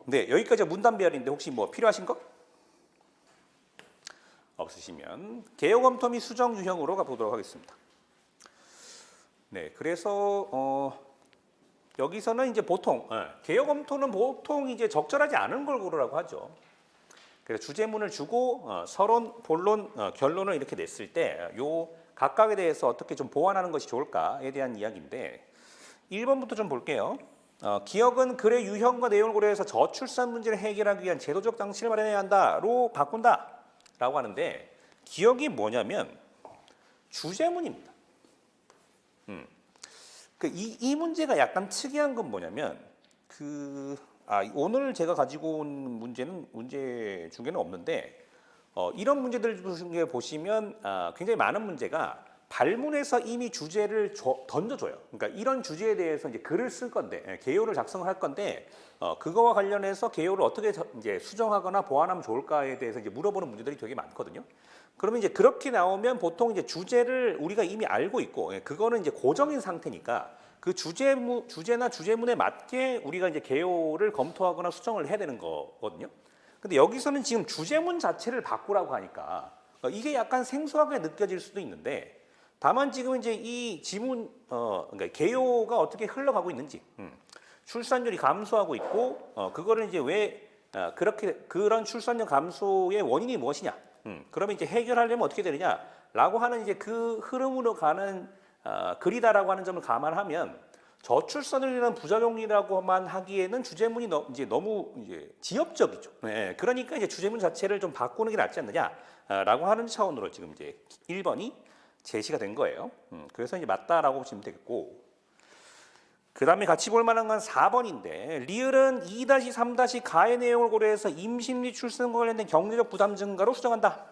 네, 여기까지 문단배열인데 혹시 뭐 필요하신 거? 없으시면 개요 검토 및 수정 유형으로 가보도록 하겠습니다. 네, 그래서 여기서는 이제 보통 개요 검토는 보통 이제 적절하지 않은 걸 고르라고 하죠. 그래서 주제문을 주고 서론, 본론, 결론을 이렇게 냈을 때 요 각각에 대해서 어떻게 좀 보완하는 것이 좋을까에 대한 이야기인데 1번부터 좀 볼게요. 기억은 글의 유형과 내용을 고려해서 저출산 문제를 해결하기 위한 제도적 장치를 마련해야 한다로 바꾼다 라고 하는데 기억이 뭐냐면 주제문입니다. 이 문제가 약간 특이한 건 뭐냐면 오늘 제가 가지고 온 문제 중에는 없는데 이런 문제들 중에 보시면 굉장히 많은 문제가 발문에서 이미 주제를 던져줘요. 그러니까 이런 주제에 대해서 이제 글을 쓸 건데 개요를 작성을 할 건데 그거와 관련해서 개요를 어떻게 이제 수정하거나 보완하면 좋을까에 대해서 이제 물어보는 문제들이 되게 많거든요. 그러면 이제 그렇게 나오면 보통 이제 주제를 우리가 이미 알고 있고 그거는 이제 고정인 상태니까 그 주제나 주제문에 맞게 우리가 이제 개요를 검토하거나 수정을 해야 되는 거거든요. 근데 여기서는 지금 주제문 자체를 바꾸라고 하니까 이게 약간 생소하게 느껴질 수도 있는데 다만 지금 이제 이 지문 그러니까 개요가 어떻게 흘러가고 있는지 출산율이 감소하고 있고 그거를 이제 왜 그렇게 그런 출산율 감소의 원인이 무엇이냐 그러면 이제 해결하려면 어떻게 되느냐라고 하는 이제 그 흐름으로 가는 글이다라고 하는 점을 감안하면 저출산율이라는 부작용이라고만 하기에는 주제문이 너무 이제 지엽적이죠. 네, 그러니까 이제 주제문 자체를 좀 바꾸는 게 낫지 않느냐라고 하는 차원으로 지금 이제 1번이 제시가 된 거예요. 그래서 이제 맞다라고 보시면 되겠고, 그 다음에 같이 볼 만한 건 4번인데 리을은 2-3-가의 내용을 고려해서 임신 및 출산과 관련된 경제적 부담 증가로 수정한다.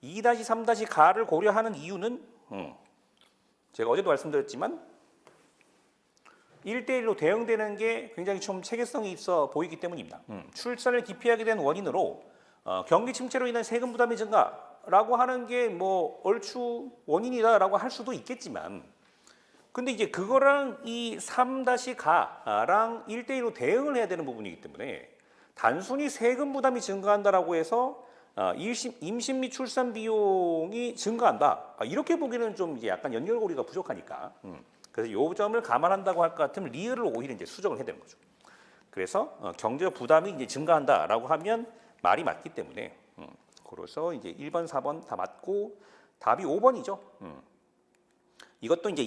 2-3-가를 고려하는 이유는 제가 어제도 말씀드렸지만 1대1로 대응되는 게 굉장히 좀 체계성이 있어 보이기 때문입니다. 출산을 기피하게 된 원인으로 경기 침체로 인한 세금 부담의 증가라고 하는 게 뭐 얼추 원인이다라고 할 수도 있겠지만 근데 이제 그거랑 이 3-가랑 1대1로 대응을 해야 되는 부분이기 때문에 단순히 세금 부담이 증가한다라고 해서 임신 및 출산 비용이 증가한다. 이렇게 보기는 좀 이제 약간 연결고리가 부족하니까. 그래서 이 점을 감안한다고 할 것 같으면 리을을 오히려 이제 수정을 해야 되는 거죠. 그래서 경제적 부담이 이제 증가한다라고 하면 말이 맞기 때문에 그래서 이제 1번, 4번 다 맞고 답이 5번이죠. 이것도 이제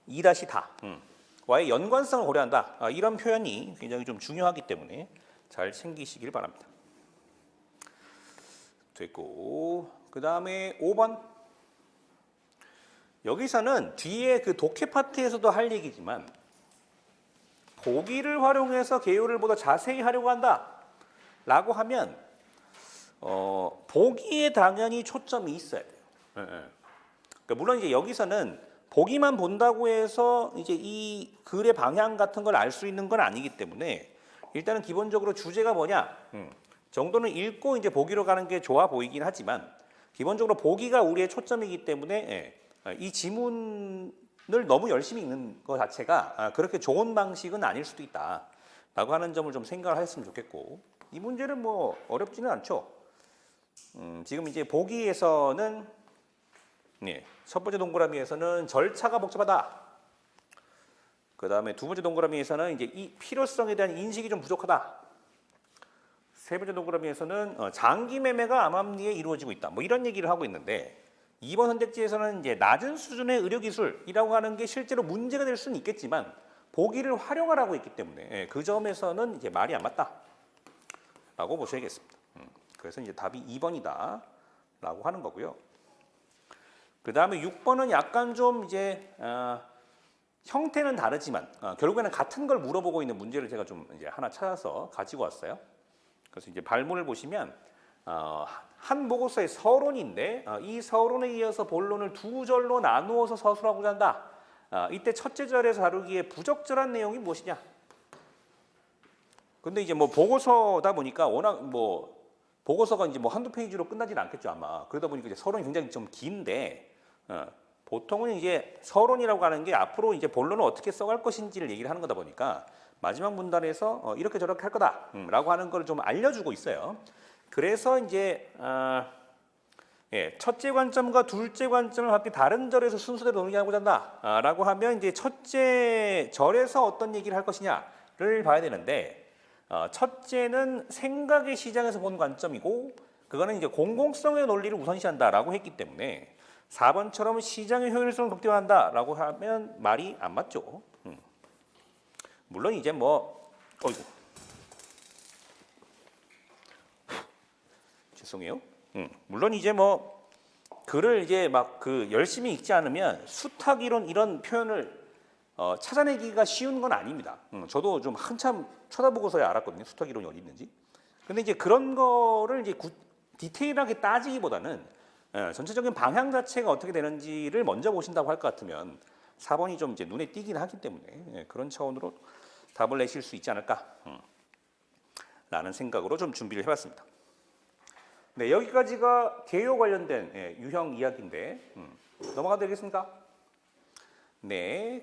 2-다와의 연관성을 고려한다. 이런 표현이 굉장히 좀 중요하기 때문에 잘 챙기시길 바랍니다. 됐고 그 다음에 5번 여기서는 뒤에 그 독해 파트에서도 할 얘기지만 보기를 활용해서 개요를 보다 자세히 하려고 한다 라고 하면 보기에 당연히 초점이 있어야 돼요. 그러니까 물론 이제 여기서는 보기만 본다고 해서 이제 이 글의 방향 같은 걸 알 수 있는 건 아니기 때문에 일단은 기본적으로 주제가 뭐냐 정도는 읽고 이제 보기로 가는 게 좋아 보이긴 하지만 기본적으로 보기가 우리의 초점이기 때문에 이 지문을 너무 열심히 읽는 것 자체가 그렇게 좋은 방식은 아닐 수도 있다라고 하는 점을 좀 생각을 하셨으면 좋겠고 이 문제는 뭐 어렵지는 않죠. 지금 이제 보기에서는 첫 번째 동그라미에서는 절차가 복잡하다. 그 다음에 두 번째 동그라미에서는 이제 이 필요성에 대한 인식이 좀 부족하다. 세 번째 동그라미에서는 장기 매매가 암암리에 이루어지고 있다. 뭐 이런 얘기를 하고 있는데 2번 선택지에서는 이제 낮은 수준의 의료기술이라고 하는 게 실제로 문제가 될 수는 있겠지만 보기를 활용하라고 했기 때문에 그 점에서는 이제 말이 안 맞다라고 보셔야겠습니다. 그래서 이제 답이 2번이다라고 하는 거고요. 그 다음에 6번은 약간 좀 이제 형태는 다르지만 결국에는 같은 걸 물어보고 있는 문제를 제가 좀 이제 하나 찾아서 가지고 왔어요. 그래서 이제 발문을 보시면 한 보고서의 서론인데 이 서론에 이어서 본론을 두 절로 나누어서 서술하고자 한다. 이때 첫째 절에서 다루기에 부적절한 내용이 무엇이냐? 근데 이제 뭐 보고서다 보니까 워낙 뭐 보고서가 이제 뭐 한두 페이지로 끝나진 않겠죠 아마. 그러다 보니까 이제 서론이 굉장히 좀 긴데 보통은 이제 서론이라고 하는 게 앞으로 이제 본론을 어떻게 써갈 것인지를 얘기를 하는 거다 보니까 마지막 문단에서 이렇게 저렇게 할 거다라고 하는 걸 좀 알려주고 있어요. 그래서 이제 첫째 관점과 둘째 관점을 각기 다른 절에서 순서대로 논의하고자 한다라고 하면 이제 첫째 절에서 어떤 얘기를 할 것이냐를 봐야 되는데 첫째는 생각의 시장에서 본 관점이고 그거는 이제 공공성의 논리를 우선시한다라고 했기 때문에 4번처럼 시장의 효율성을 극대화한다라고 하면 말이 안 맞죠. 물론 이제 죄송해요. 물론 이제 글을 이제 막 열심히 읽지 않으면 수탁 이론 이런 표현을 찾아내기가 쉬운 건 아닙니다. 저도 좀 한참 쳐다보고서야 알았거든요. 수탁 이론이 어디 있는지. 근데 이제 그런 거를 이제 디테일하게 따지기보다는 전체적인 방향 자체가 어떻게 되는지를 먼저 보신다고 할 것 같으면 4번이 좀 이제 눈에 띄긴 하기 때문에 그런 차원으로 답을 내실 수 있지 않을까 라는 생각으로 좀 준비를 해봤습니다. 네, 여기까지가 개요 관련된 유형 이야기인데 넘어가도 되겠습니까? 네.